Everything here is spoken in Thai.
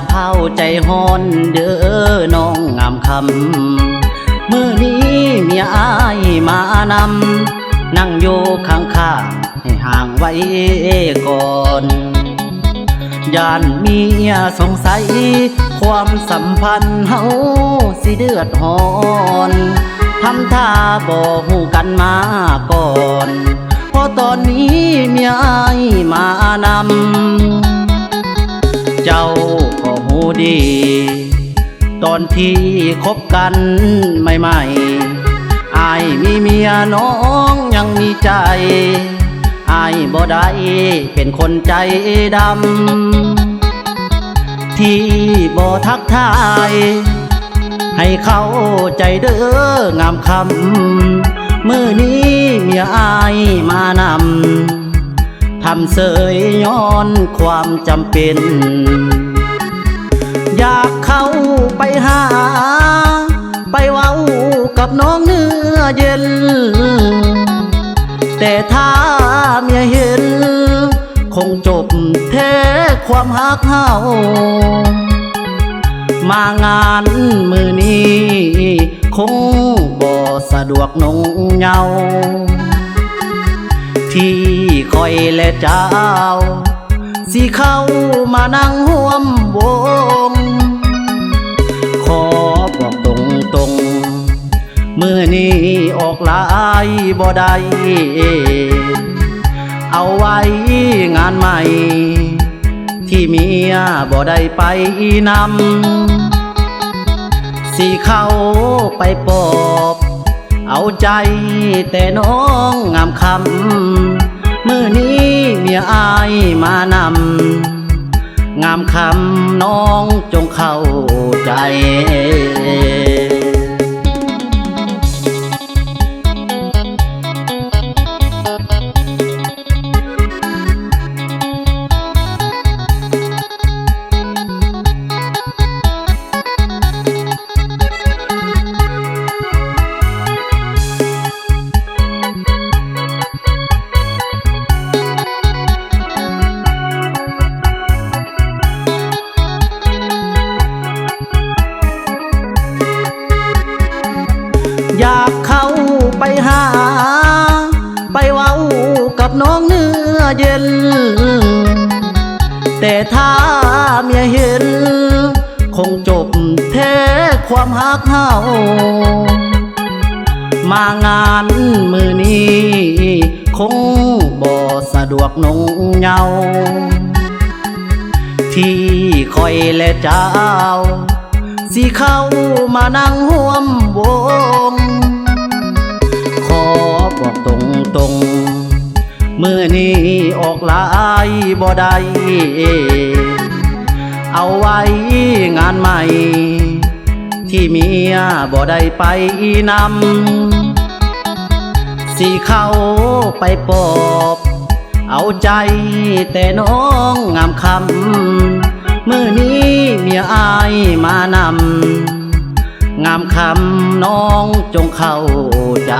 เผาใจฮ้อนเด้อน้องงามคำมื้อนี้เมียอายมานำนั่งอยู่ข้างๆให้ห่างไว้ก่อนย่านเมียสงสัยความสัมพันธ์เฮาสิเดือดร้อนทำท่าบ่ฮู้กันมาก่อนเพราะตอนนี้เมียอายมานำเจ้าก็ฮู้ดีตอนที่คบกันใหม่ๆอายมีเมียน้องยังมีใจอายบ่ได้เป็นคนใจดำที่บ่ทักทายให้เข้าใจเด้องามคำมื้อนี้เมียอายมานำทำเสยย้อนความจำเป็นอยากเข้าไปหาไปเว้ากับน้องเนื้อเย็นแต่ถ้าเมียเห็นคงจบแท้ความฮักเฮามางานมือนี้คงบ่สะดวกนงเยาที่คอยและเจ้าสิเข้ามานั่งห่วมวงขอบอกตรงมื้อนี้ออกลายบ่ได้เอาไว้งานใหม่ที่เมียบ่ได้ไปนำสิเข้าไปปอบเอาใจแต่น้องงามคำมื้อนี้เมียอายมานำงามคำน้องจงเข้าใจอยากเข้าไปหาไปเว้ากับน้องเนื้อเย็นแต่ถ้าเมียเห็นคงจบแท้ความฮักเฮามางานมือนี้คงบ่สะดวกนงเยาที่คอยและเจ้าสิเข้ามานั่งห่วมวงขอบอกตรงมื้อนี้ออกลายบ่ได้เอาไว้งานใหม่ที่เมียบ่ได้ไปนำสิเข้าไปปอบเอาใจแต่น้องงามคำมื้อนี้เมียอายมานำงามคำน้องจงเข้าใจ